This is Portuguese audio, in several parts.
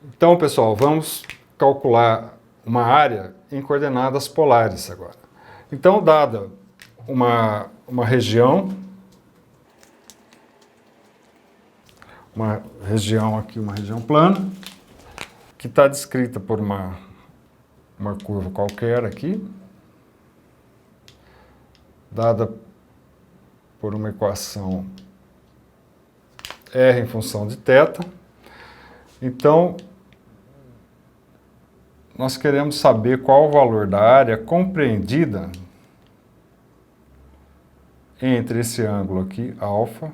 Então, pessoal, vamos calcular uma área em coordenadas polares agora. Então, dada uma região aqui, uma região plana, que está descrita por uma curva qualquer aqui, dada por uma equação R em função de θ. Então, nós queremos saber qual o valor da área compreendida entre esse ângulo aqui, alfa,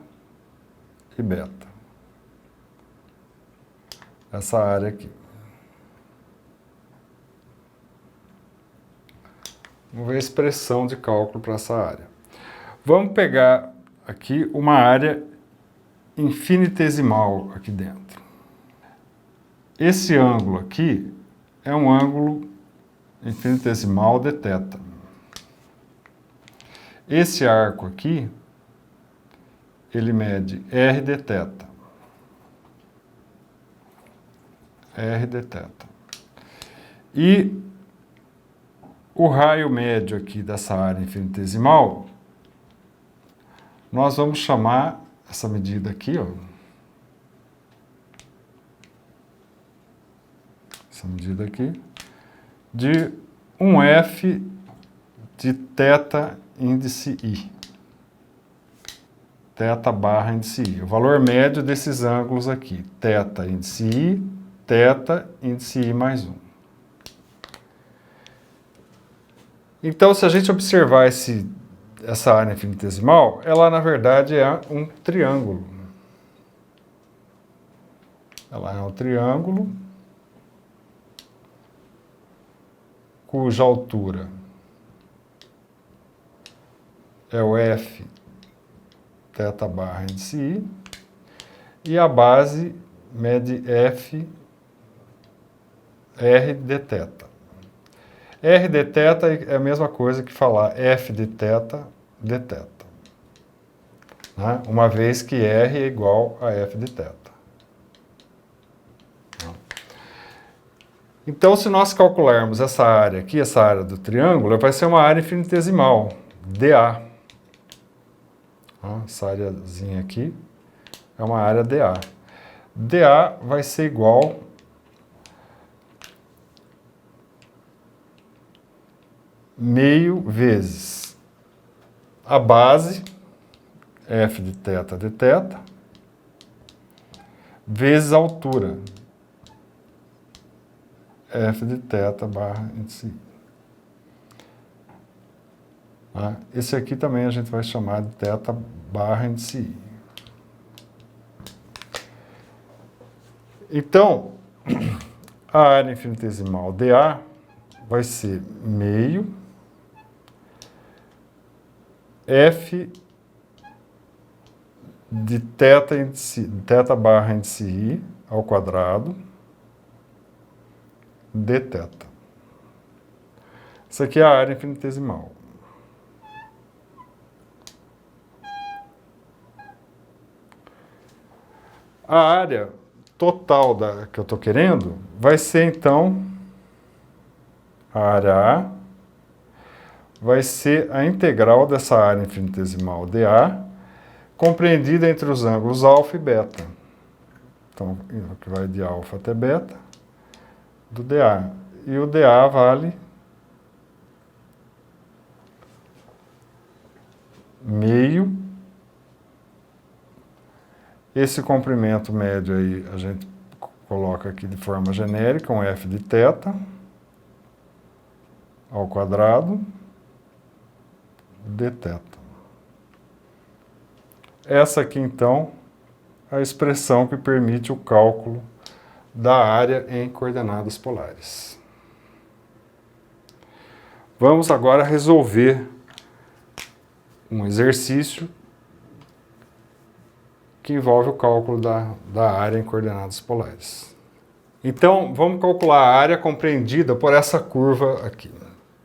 e beta. Essa área aqui. Vamos ver a expressão de cálculo para essa área. Vamos pegar aqui uma área infinitesimal aqui dentro. Esse ângulo aqui é um ângulo infinitesimal de θ. Esse arco aqui, ele mede R de θ. R de θ. E o raio médio aqui dessa área infinitesimal, nós vamos chamar essa medida aqui, ó, essa medida aqui, de 1f de θ índice I. Θ barra índice I. O valor médio desses ângulos aqui, θ índice I, θ índice I mais 1. Então, se a gente observar essa área infinitesimal, ela na verdade é um triângulo. Ela é um triângulo cuja altura é o F θ barra índice I e a base mede F R de θ. R de θ é a mesma coisa que falar F de θ de θ, né? Uma vez que R é igual a F de θ. Então, se nós calcularmos essa área aqui, essa área do triângulo, vai ser uma área infinitesimal, dA. Essa areazinha aqui é uma área dA. dA vai ser igual meio vezes a base, F de θ de θ, vezes a altura, F de θ barra índice I. Esse aqui também a gente vai chamar de θ barra índice I. Então, a área infinitesimal dA vai ser meio F de θ barra índice I ao quadrado de θ. Isso aqui é a área infinitesimal. A área total que eu estou querendo vai ser, então, a área A vai ser a integral dessa área infinitesimal dA, compreendida entre os ângulos alfa e beta. Então, que vai de alfa até beta, do dA. E o dA vale meio. Esse comprimento médio aí a gente coloca aqui de forma genérica, um F de θ ao quadrado de θ. Essa aqui, então, é a expressão que permite o cálculo da área em coordenadas polares. Vamos agora resolver um exercício que envolve o cálculo da área em coordenadas polares. Então, vamos calcular a área compreendida por essa curva aqui,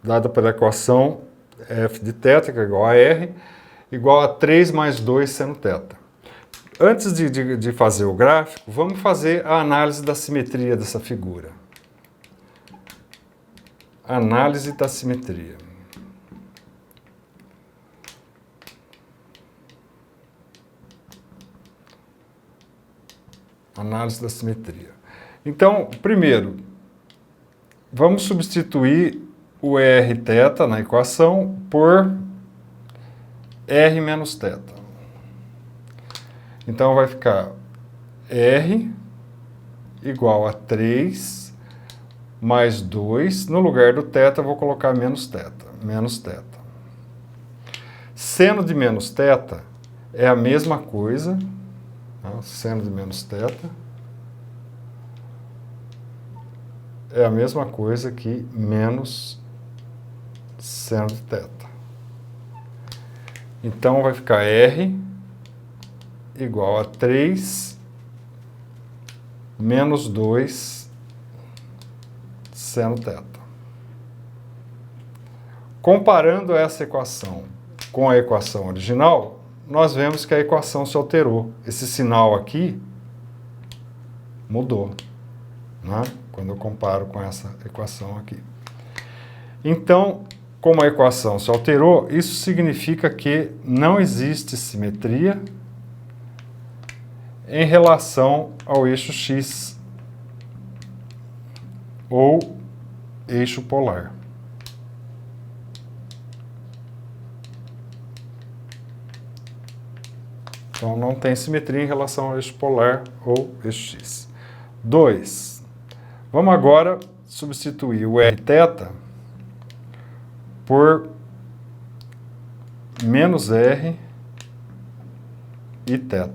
dada pela equação f de θ, que é igual a R, igual a 3 mais 2 seno θ. antes de fazer o gráfico, vamos fazer a análise da simetria dessa figura. Análise da simetria. Análise da simetria. Então, primeiro, vamos substituir o rθ na equação por r menos θ. Então, vai ficar r igual a 3 mais 2. No lugar do θ, eu vou colocar menos θ. Menos θ. Seno de menos θ é a mesma coisa. Seno de menos θ é a mesma coisa que menos seno de θ. Então, vai ficar R igual a 3 menos 2 seno θ. Comparando essa equação com a equação original, nós vemos que a equação se alterou. Esse sinal aqui mudou, né? Quando eu comparo com essa equação aqui. Então, como a equação se alterou, isso significa que não existe simetria em relação ao eixo X ou eixo polar. Então, não tem simetria em relação ao eixo polar ou eixo X. 2. Vamos agora substituir o rθ por menos r e θ.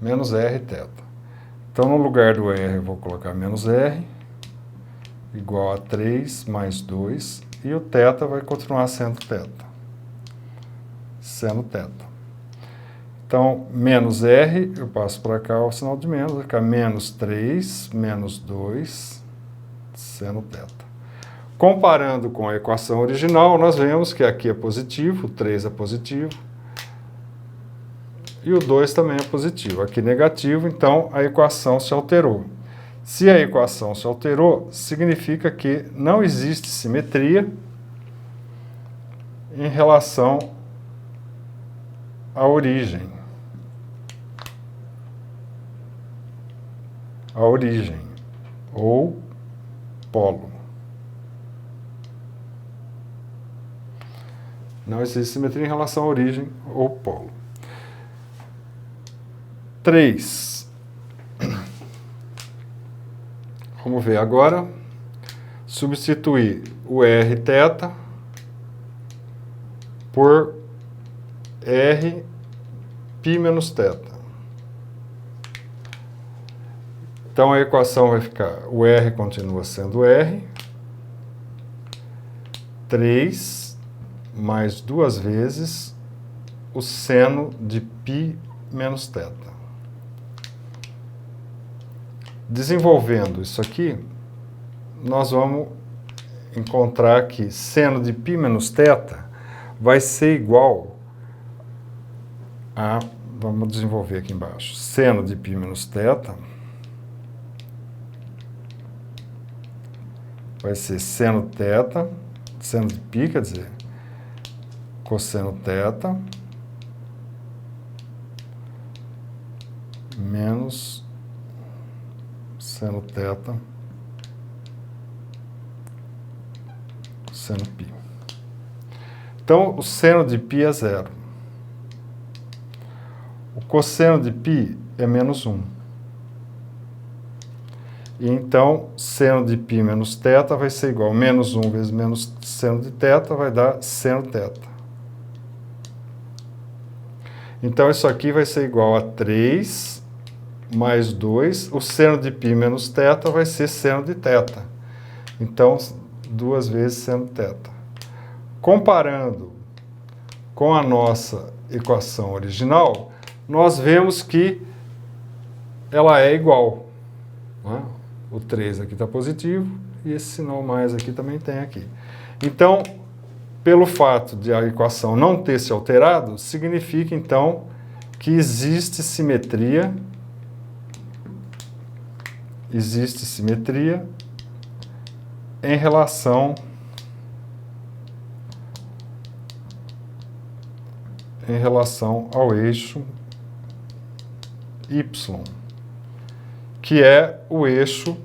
Menos r e θ. Então, no lugar do r, eu vou colocar menos r igual a 3 mais 2. E o θ vai continuar sendo θ. Seno θ. Então, menos r, eu passo para cá o sinal de menos, vai ficar menos 3, menos 2, seno θ. Comparando com a equação original, nós vemos que aqui é positivo, o 3 é positivo, e o 2 também é positivo. Aqui negativo, então a equação se alterou. Se a equação se alterou, significa que não existe simetria em relação à origem. A origem, ou polo. Não existe simetria em relação à origem ou polo. 3. Vamos ver agora. Substituir o rθ por r π menos θ. Então, a equação vai ficar, o r continua sendo r, 3 mais 2 vezes o seno de π menos θ. Desenvolvendo isso aqui, nós vamos encontrar que seno de π menos θ vai ser igual a, vamos desenvolver aqui embaixo, seno de π menos θ vai ser seno θ, seno de π, quer dizer, cosseno θ menos seno θ cosseno π. Então, o seno de π é 0. O cosseno de π é menos 1. E então, seno de π menos θ vai ser igual a menos 1 vezes menos seno de θ, vai dar seno θ. Então, isso aqui vai ser igual a 3 mais 2. O seno de π menos θ vai ser seno de θ. Então, 2 vezes seno θ. Comparando com a nossa equação original, nós vemos que ela é igual. Não é? O 3 aqui está positivo e esse sinal mais aqui também tem aqui. Então, pelo fato de a equação não ter se alterado, significa então que existe simetria em relação ao eixo Y, que é o eixo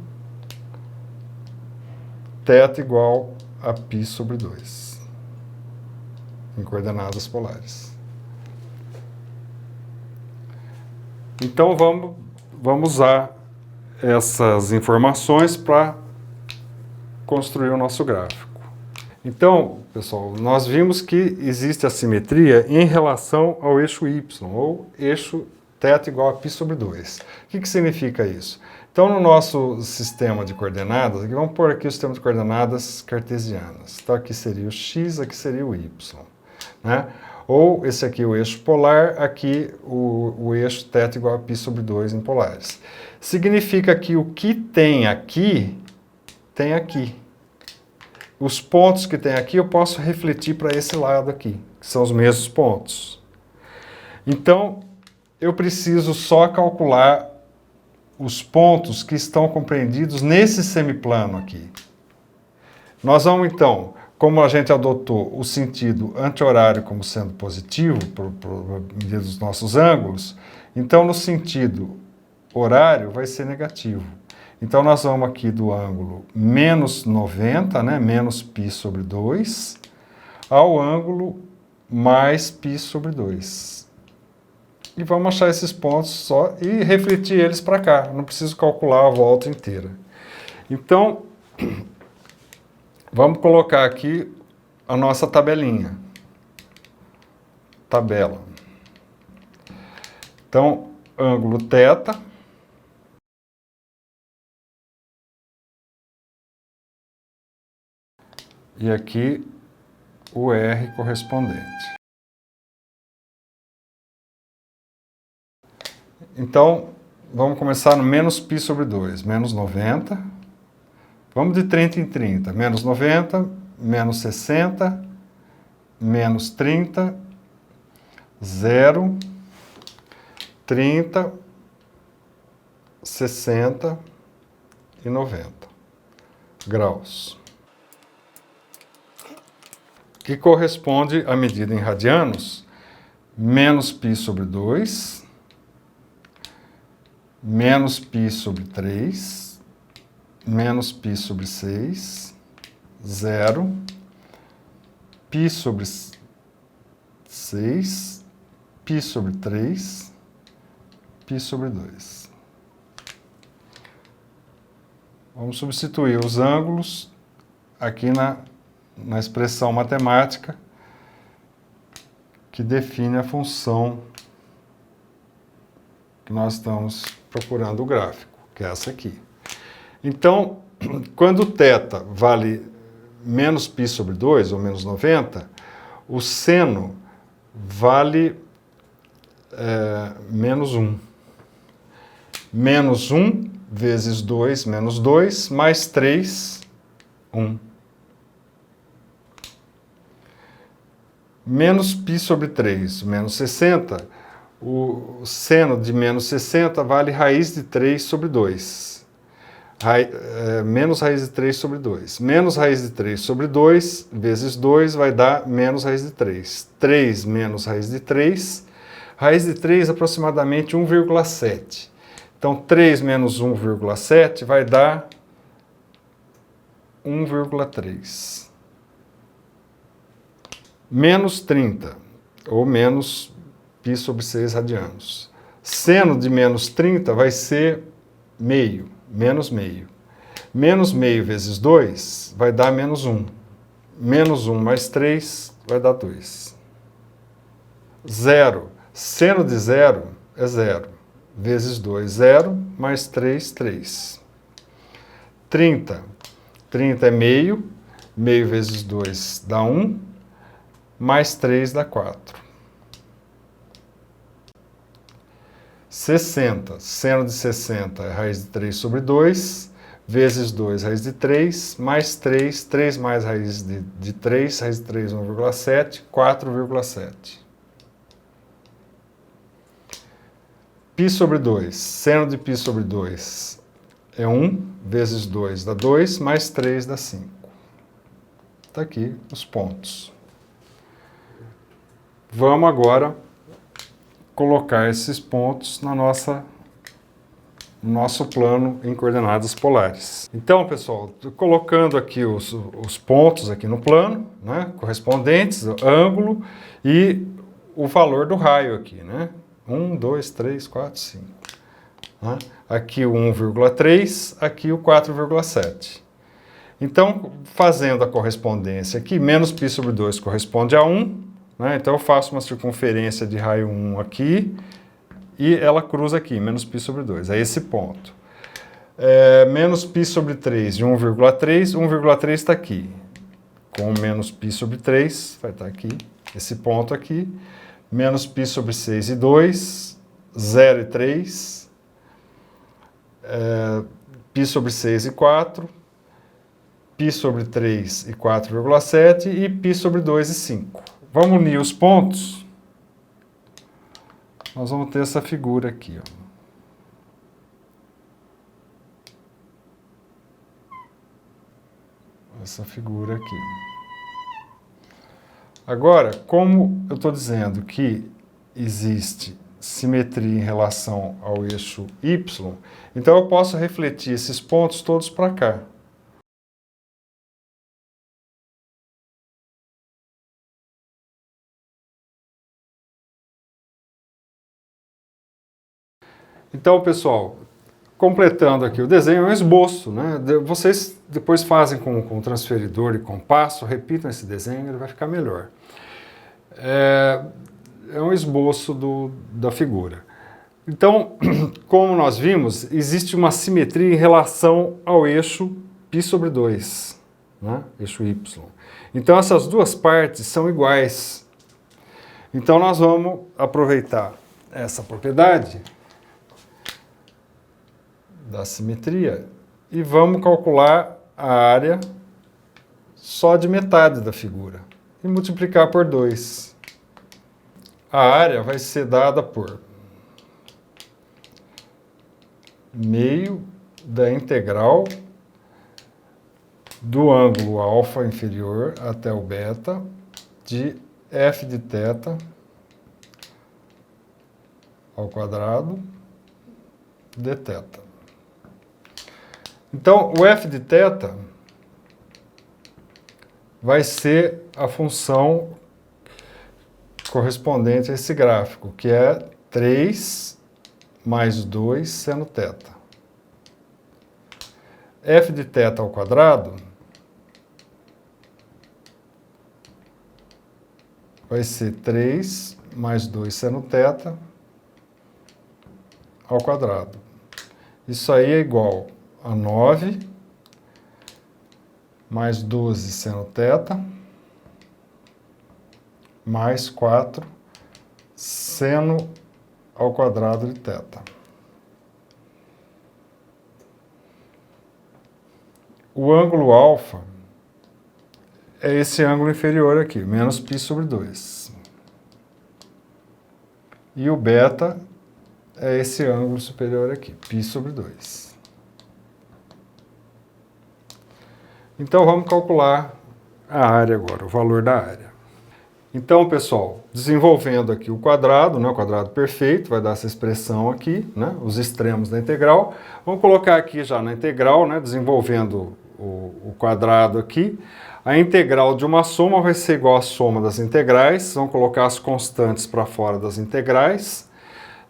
θ igual a π sobre 2, em coordenadas polares. Então, vamos usar essas informações para construir o nosso gráfico. Então, pessoal, nós vimos que existe a simetria em relação ao eixo Y, ou eixo θ igual a π sobre 2. O que significa isso? Então, no nosso sistema de coordenadas, vamos pôr aqui o sistema de coordenadas cartesianas. Então, aqui seria o x, aqui seria o y, né? Ou esse aqui é o eixo polar, aqui o eixo θ igual a π sobre 2 em polares. Significa que o que tem aqui, tem aqui. Os pontos que tem aqui eu posso refletir para esse lado aqui, que são os mesmos pontos. Então, eu preciso só calcular os pontos que estão compreendidos nesse semiplano aqui. Nós vamos então, como a gente adotou o sentido anti-horário como sendo positivo, por medida dos nossos ângulos, então no sentido horário vai ser negativo. Então nós vamos aqui do ângulo menos 90, né, menos π sobre 2, ao ângulo mais π sobre 2. E vamos achar esses pontos só e refletir eles para cá. Não preciso calcular a volta inteira. Então, vamos colocar aqui a nossa tabelinha. Tabela. Então, ângulo θ. E aqui o R correspondente. Então, vamos começar no menos π sobre 2, menos 90. Vamos de 30 em 30. Menos 90, menos 60, menos 30, 0, 30, 60 e 90 graus. Que corresponde à medida em radianos, menos π sobre 2, menos π sobre 3, menos π sobre 6, 0, π sobre 6, π sobre 3, π sobre 2. Vamos substituir os ângulos aqui na expressão matemática que define a função que nós estamos procurando o gráfico, que é essa aqui. Então, quando θ vale menos π sobre 2, ou menos 90, o seno vale menos 1. Menos 1 vezes 2, menos 2, mais 3, 1. Menos π sobre 3, menos 60, o seno de menos 60 vale raiz de 3 sobre 2. Menos raiz de 3 sobre 2. Menos raiz de 3 sobre 2 vezes 2 vai dar menos raiz de 3. 3 menos raiz de 3. Raiz de 3 aproximadamente 1,7. Então, 3 menos 1,7 vai dar 1,3. Menos 30, ou menos π sobre 6 radianos. Seno de menos 30 vai ser meio, menos meio. Menos meio vezes 2 vai dar menos 1. Menos 1 mais 3 vai dar 2. Zero. Seno de zero é zero. Vezes 2, 0, mais 3, 3. 30. 30 é meio. Meio vezes 2 dá 1. Mais 3 dá 4. 60. Seno de 60 é raiz de 3 sobre 2. vezes 2, raiz de 3, mais 3, 3 mais raiz de 3, raiz de 3, 1,7, 4,7. Π sobre 2, seno de π sobre 2 é 1, vezes 2 dá 2, mais 3 dá 5. Está aqui os pontos. Vamos agora colocar esses pontos no nosso plano em coordenadas polares. Então, pessoal, colocando aqui os pontos aqui no plano, né, correspondentes, o ângulo e o valor do raio aqui, né? 1, 2, 3, 4, 5. Né? Aqui o 1,3, aqui o 4,7. Então, fazendo a correspondência aqui, menos π sobre 2 corresponde a 1, né? Então eu faço uma circunferência de raio 1 aqui, e ela cruza aqui, menos π sobre 2, é esse ponto. Menos π sobre 3 de 1,3, 1,3 está aqui. Com menos π sobre 3, vai estar aqui, esse ponto aqui. Menos π sobre 6 e 2, 0 e 3. Π sobre 6 e 4. Π sobre 3 e 4,7 e π sobre 2 e 5. Vamos unir os pontos. Nós vamos ter essa figura aqui, ó. Essa figura aqui. Agora, como eu estou dizendo que existe simetria em relação ao eixo Y, então eu posso refletir esses pontos todos para cá. Então, pessoal, completando aqui o desenho, é um esboço, né? Vocês depois fazem com transferidor e compasso, repitam esse desenho, ele vai ficar melhor. É um esboço da figura. Então, como nós vimos, existe uma simetria em relação ao eixo π sobre 2, né? Eixo Y. Então, essas duas partes são iguais. Então, nós vamos aproveitar essa propriedade da simetria e vamos calcular a área só de metade da figura e multiplicar por 2. A área vai ser dada por meio da integral do ângulo alfa inferior até o beta de f de θ ao quadrado dθ. Então, o f de θ vai ser a função correspondente a esse gráfico, que é 3 mais 2 seno θ. F de θ ao quadrado vai ser 3 mais 2 seno θ ao quadrado. Isso aí é igual a 9 mais 12 seno θ mais 4 seno ao quadrado de θ. O ângulo alfa é esse ângulo inferior aqui, menos π sobre 2. E o beta é esse ângulo superior aqui, π sobre 2. Então, vamos calcular a área agora, o valor da área. Então, pessoal, desenvolvendo aqui o quadrado, né, o quadrado perfeito, vai dar essa expressão aqui, né, os extremos da integral. Vamos colocar aqui já na integral, né, desenvolvendo o quadrado aqui. A integral de uma soma vai ser igual à soma das integrais. Vamos colocar as constantes para fora das integrais.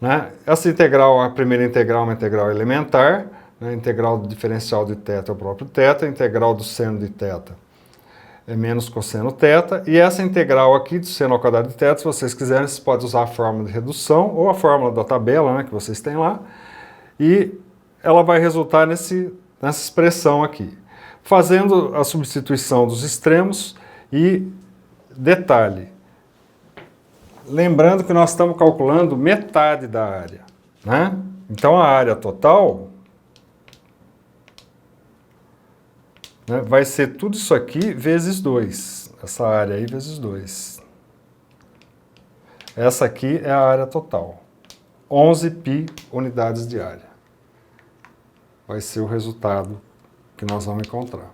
Né? Essa integral, a primeira integral é uma integral elementar. A integral do diferencial de θ é o próprio θ, a integral do seno de θ é menos cosseno θ, e essa integral aqui do seno ao quadrado de θ, se vocês quiserem, vocês podem usar a fórmula de redução ou a fórmula da tabela, né, que vocês têm lá, e ela vai resultar nessa expressão aqui. Fazendo a substituição dos extremos e detalhe, lembrando que nós estamos calculando metade da área, né? Então a área total né? Vai ser tudo isso aqui vezes 2. Essa área aí vezes 2. Essa aqui é a área total. 11 π unidades de área. Vai ser o resultado que nós vamos encontrar.